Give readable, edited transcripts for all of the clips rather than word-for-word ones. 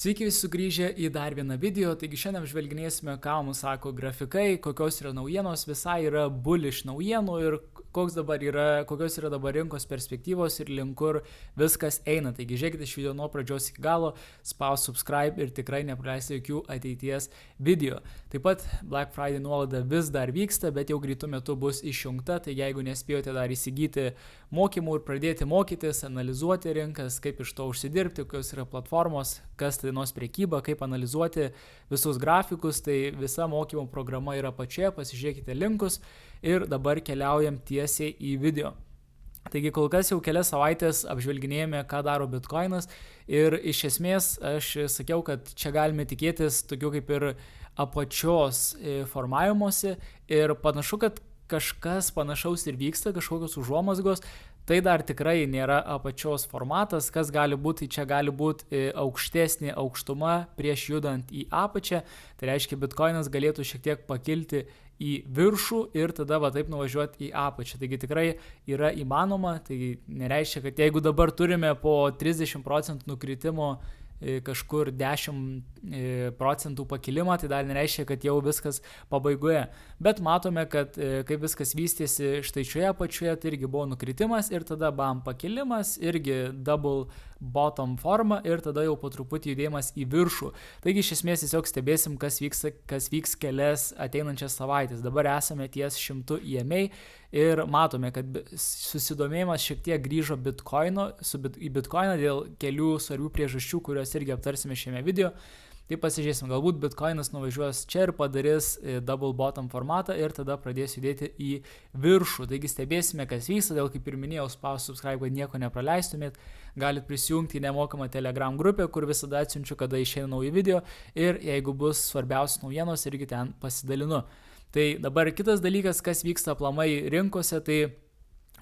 Sveiki visi sugrįžę į dar vieną video, taigi šiandien apžvelginėsime, ką mums sako grafikai, kokios yra naujienos, visai yra bullish naujienų ir kokios yra dabar rinkos perspektyvos ir link kur viskas eina. Taigi žiūrėkite šį video nuo pradžios iki galo, spausk subscribe ir tikrai nepraleisite jokių ateities video. Taip pat Black Friday nuolaida vis dar vyksta, bet jau greitų metų bus išjungta, taigi jeigu nespėjote dar įsigyti mokymų ir pradėti mokytis, analizuoti rinkas, kaip iš to užsidirbti, kokios yra platformos, kas tai dienos prekyba, kaip analizuoti visus grafikus, tai visa mokymo programa yra pačioje, pasižiūrėkite linkus ir dabar keliaujam tiesiai į video. Taigi kol kas jau kelias savaitės apžvelginėjame, ką daro Bitcoinas ir iš esmės aš sakiau, kad čia galime tikėtis tokių kaip ir apačios formavimosi ir panašu, kad kažkas panašaus ir vyksta, kažkokios užuomazgos. Tai dar tikrai nėra apačios formatas, kas gali būti, čia gali būti aukštesnė aukštuma prieš judant į apačią, tai reiškia Bitcoinas galėtų šiek tiek pakilti į viršų ir tada va taip nuvažiuoti į apačią. Taigi tikrai yra įmanoma, tai nereiškia, kad jeigu dabar turime po 30% nukritimo kažkur 10% pakilimą, tai dar nereiškia, kad jau viskas pabaigoje. Bet matome, kad kaip viskas vystėsi štai šioje apačioje, tai irgi buvo nukritimas ir tada bam pakilimas, irgi double bottom forma ir tada jau po truputį judėjimas į viršų. Taigi iš esmės tiesiog stebėsim, kas vyks kelias ateinančias savaitės. Dabar esame ties 100 EMA ir matome, kad susidomėjimas šiek tiek grįžo į Bitcoiną dėl kelių svarbių priežasčių, kurios irgi aptarsime šiame video. Tai pasižiūrėsim, galbūt Bitcoinas nuvažiuos čia ir padarys double bottom formatą ir tada pradės judėti į viršų. Taigi stebėsime, kas vyksta, dėl kaip ir minėjau, spausk subscribe, kad nieko nepraleistumėt. Galit prisijungti į nemokamą Telegram grupę, kur visada atsiunčiu, kada išeina nauji video ir jeigu bus svarbiausios naujienos, irgi ten pasidalinu. Tai dabar kitas dalykas, kas vyksta aplamai rinkose, tai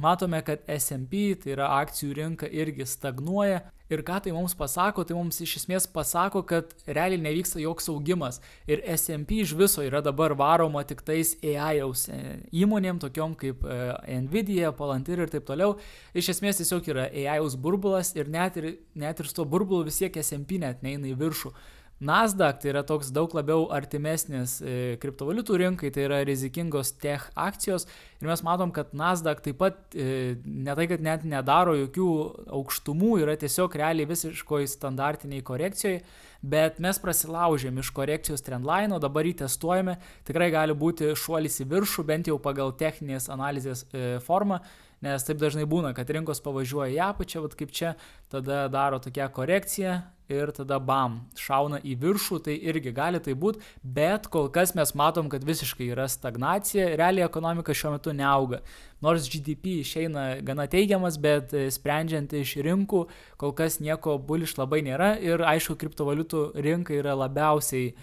matome, kad S&P, tai yra akcijų rinka, irgi stagnuoja. Ir ką tai mums pasako? Tai mums iš esmės pasako, kad realiai nevyksta joks augimas. Ir S&P iš viso yra dabar varoma tik tais AI-aus įmonėm, tokiom kaip Nvidia, Palantir ir taip toliau. Iš esmės tiesiog yra AI-aus burbulas ir net ir su to burbulu vis tiek S&P net neina į viršų. Nasdaq tai yra toks daug labiau artimesnis kriptovaliutų rinkai, tai yra rizikingos tech akcijos ir mes matom, kad Nasdaq taip pat ne tai, kad net nedaro jokių aukštumų, yra tiesiog realiai visiškoj standartiniai korekcijoje, bet mes prasilaužėm iš korekcijos trendline, o dabar jį testuojame, tikrai gali būti šuolis į viršų, bent jau pagal techninės analizės formą, nes taip dažnai būna, kad rinkos pavažiuoja į apačią, vat kaip čia, tada daro tokią korekciją ir tada bam, šauna į viršų, tai irgi gali tai būti, bet kol kas mes matom, kad visiškai yra stagnacija, realiai ekonomika šiuo metu neauga. Nors GDP išeina gana teigiamas, bet sprendžiant iš rinkų, kol kas nieko bullish labai nėra ir aišku, kriptovaliutų rinka yra labiausiai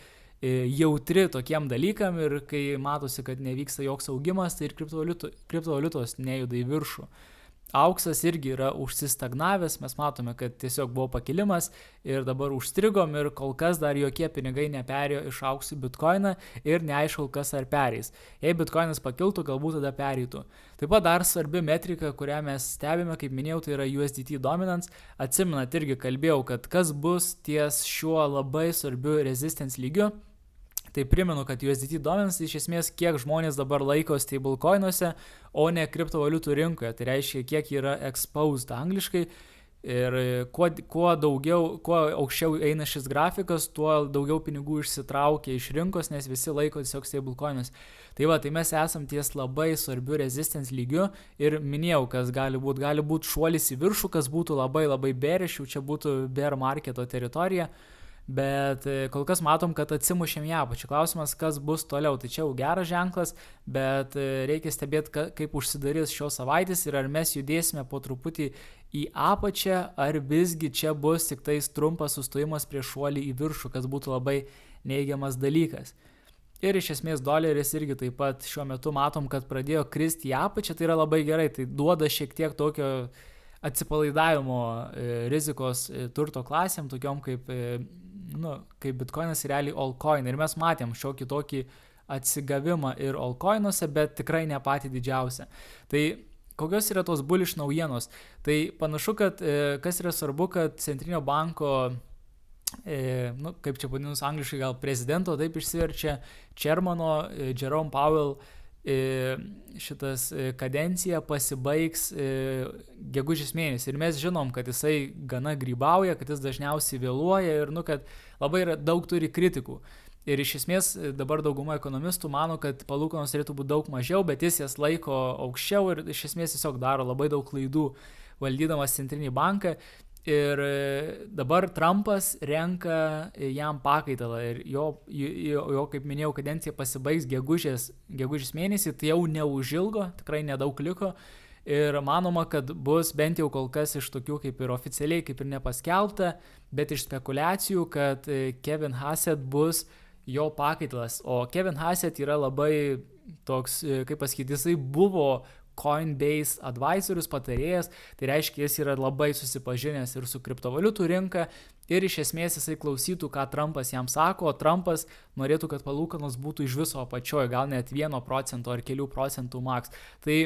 jautri tokiem dalykam ir kai matosi, kad nevyksta joks augimas, tai ir kriptovaliutos nejuda į viršų. Auksas irgi yra užsistagnavęs, mes matome, kad tiesiog buvo pakilimas ir dabar užstrigom ir kol kas dar jokie pinigai neperėjo iš auksų į Bitcoiną ir neaišku, kas ar pereis. Jei Bitcoinas pakiltų, galbūt tada pereitų. Taip pat dar svarbi metrika, kurią mes stebime, kaip minėjau, tai yra USDT dominance. Atsimenat, irgi kalbėjau, kad kas bus ties šiuo labai svarbiu resistance lygiu. Tai primenu, kad USDT dominance iš esmės kiek žmonės dabar laiko stablecoinuose, o ne kriptovaliutų rinkoje. Tai reiškia, kiek yra exposed angliškai. Ir kuo aukščiau eina šis grafikas, tuo daugiau pinigų išsitraukia iš rinkos, nes visi laiko tiesiog stablecoinus. Tai va, tai mes esam ties labai svarbiu resistance lygiu ir minėjau, kas gali būti šuolis į viršų, kas būtų labai bearish, čia būtų bear marketo teritorija. Bet kol kas matom, kad atsimušėm į apačią. Klausimas, kas bus toliau. Tai čia jau geras ženklas, bet reikia stebėti, kaip užsidarys šios savaitės ir ar mes judėsime po truputį į apačią, ar visgi čia bus tik tais trumpas sustojimas prieš šuolį į viršų, kas būtų labai neigiamas dalykas. Ir iš esmės doleris irgi taip pat šiuo metu matom, kad pradėjo kristi į apačią, tai yra labai gerai, tai duoda šiek tiek tokio atsipalaidavimo rizikos turto klasėm, tokiom kaip Bitcoinas ir realiai altcoin. Ir mes matėm šiokį tokį atsigavimą ir altcoinuose, bet tikrai ne patį didžiausią. Tai kokios yra tos bullish naujienos? Tai panašu, kad kas yra svarbu, kad centrinio banko kaip čia vadinus angliškai, gal prezidento, taip išsiverčia, Chairmano Jerome Powell šitas kadencija pasibaigs gegužės mėnesį. Ir mes žinom, kad jisai gana grybauja, kad jis dažniausiai vėluoja ir kad labai daug turi kritikų. Ir iš esmės dabar dauguma ekonomistų mano, kad palūkanos turėtų būti daug mažiau, bet jis jas laiko aukščiau ir iš esmės tiesiog daro labai daug klaidų valdydamas centrinį banką. Ir dabar Trumpas renka jam pakaitalą ir jo kaip minėjau, kadencija pasibaigs gegužės mėnesį, tai jau neužilgo, tikrai nedaug liko. Ir manoma, kad bus bent jau kol kas iš tokių kaip ir oficialiai, kaip ir nepaskelbta, bet iš spekulacijų, kad Kevin Hassett bus jo pakaitalas. O Kevin Hassett yra labai toks, kaip pasakyti, jisai buvo Coinbase advisorius, patarėjas, tai reiškia, jis yra labai susipažinęs ir su kriptovaliutų rinka ir iš esmės jisai klausytų, ką Trumpas jam sako, o Trumpas norėtų, kad palūkanos būtų iš viso apačioje, gal net 1% ar kelių procentų maks. Tai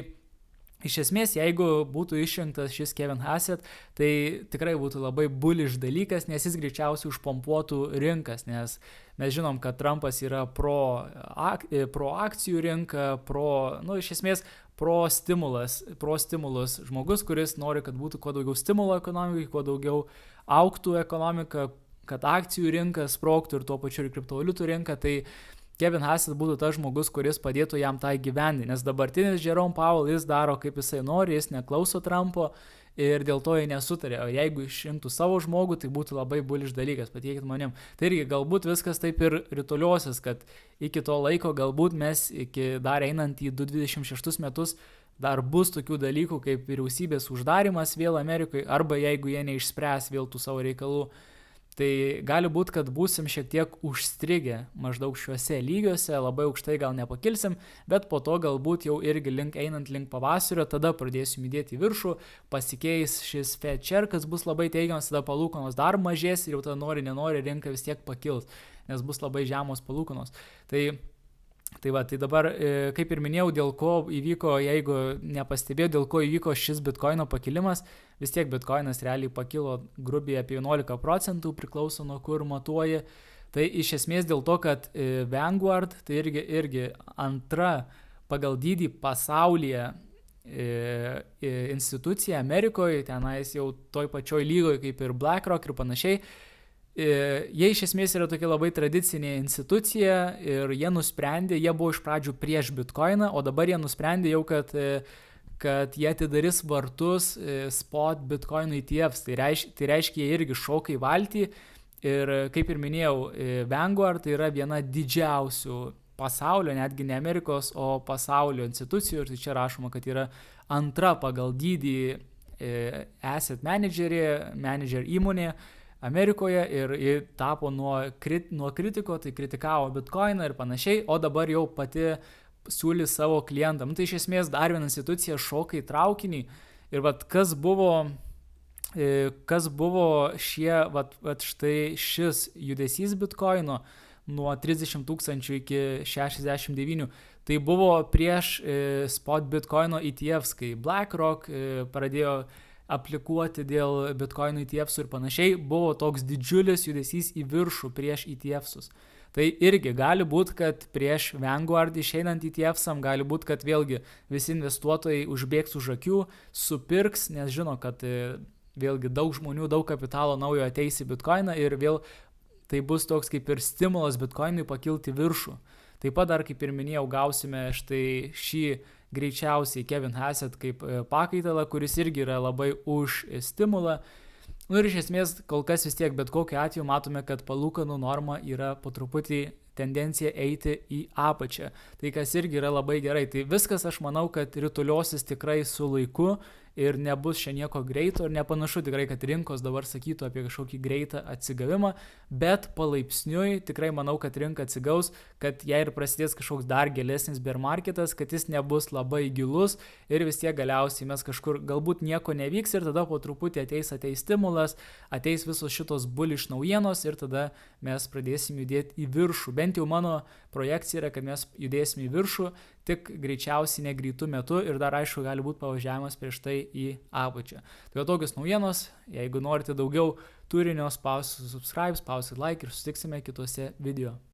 iš esmės, jeigu būtų išrinktas šis Kevin Hassett, tai tikrai būtų labai bullish dalykas, nes jis greičiausiai užpompuotų rinkas, nes mes žinom, kad Trumpas yra pro akcijų rinką, iš esmės pro stimulus žmogus, kuris nori, kad būtų kuo daugiau stimulo ekonomikai, kuo daugiau augtų ekonomika, kad akcijų rinka sprogtų ir tuo pačiu ir kriptovaliutų rinka, tai Kevin Hassett būtų tas žmogus, kuris padėtų jam tą įgyvendinti, nes dabartinis Jerome Powell jis daro kaip jisai nori, jis neklauso Trumpo ir dėl to jie nesutarė, o jeigu išrinktų savo žmogų, tai būtų labai bullish dalykas, patikėkit manim. Tai irgi galbūt viskas taip ir rytuliosis, kad iki to laiko galbūt mes iki dar einant į 2026 metus dar bus tokių dalykų kaip vyriausybės uždarimas vėl Amerikoje, arba jeigu jie neišspręs vėl tų savo reikalų, tai gali būti, kad būsim šiek tiek užstrigę maždaug šiuose lygiuose, labai aukštai gal nepakilsim, bet po to galbūt jau irgi einant link pavasario, tada pradėsim judėti į viršų, pasikeis šis Fed chair, kas bus labai teigiamas, tada palūkanos dar mažės ir jau tada nenori rinka vis tiek pakils, nes bus labai žemos palūkanos. Tai dabar, kaip ir minėjau, dėl ko įvyko, jeigu nepastebėjau, dėl ko įvyko šis Bitcoino pakilimas, vis tiek Bitcoinas realiai pakilo grubiai apie 11%, priklauso nuo kur matuoji. Tai iš esmės dėl to, kad Vanguard, tai irgi antra pagal dydį pasaulyje institucija Amerikoje, tenais jau toj pačioj lygoje kaip ir BlackRock ir panašiai, jie iš esmės yra tokia labai tradicinė institucija ir jie buvo iš pradžių prieš Bitcoiną, o dabar jie nusprendė jau, kad jie atidarys vartus spot Bitcoin ETFs, tai reiškia jie irgi šoka į valtį ir kaip ir minėjau, Vanguard tai yra viena didžiausių pasaulio, netgi ne Amerikos, o pasaulio institucijų ir tai čia rašoma, kad yra antra pagal dydį asset manager įmonė Amerikoje ir ji tapo nuo kritiko, tai kritikavo Bitcoiną ir panašiai, o dabar jau pati siūlys savo klientam. Tai iš esmės dar viena institucija šoka į traukinį ir kas buvo štai šis judesys Bitcoino nuo 30 000 iki 69, tai buvo prieš spot Bitcoino ETFs, kai BlackRock pradėjo aplikuoti dėl Bitcoinų ETFsų ir panašiai, buvo toks didžiulis judesys į viršų prieš ETFsus. Tai irgi gali būti, kad prieš Vanguard išeinant ETFsam, gali būti, kad vėlgi visi investuotojai užbėgs už akių, supirks, nes žino, kad vėlgi daug žmonių, daug kapitalo naujo ateis į Bitcoiną ir vėl tai bus toks kaip ir stimulas Bitcoinui pakilti viršų. Taip pat dar, kaip ir minėjau, gausime štai šį greičiausiai Kevin Hassett kaip pakaitalą, kuris irgi yra labai už stimulą. Ir iš esmės kol kas vis tiek bet kokiu atveju matome, kad palūkanų norma yra po truputį tendencija eiti į apačią. Tai kas irgi yra labai gerai. Tai viskas aš manau, kad rituliosis tikrai su laiku ir nebus čia nieko greito ir nepanašu tikrai, kad rinkos dabar sakytų apie kažkokį greitą atsigavimą, bet palaipsniui tikrai manau, kad rinka atsigaus, kad jei ir prasidės kažkoks dar gilesnis bear marketas, kad jis nebus labai gilus ir vis tiek galiausiai mes kažkur galbūt nieko nevyks ir tada po truputį ateis stimulas, ateis visos šitos bullish naujienos ir tada mes pradėsim judėti į viršų. Bent jau mano projekcija yra, kad mes judėsim į viršų, tik greičiausiai negreitų metų ir dar aišku gali būti pavažiavimas prieš tai į apačią. Tai tokios naujienos, jeigu norite daugiau turinio, spauskite subscribe, spauskite like ir susitiksime kitose video.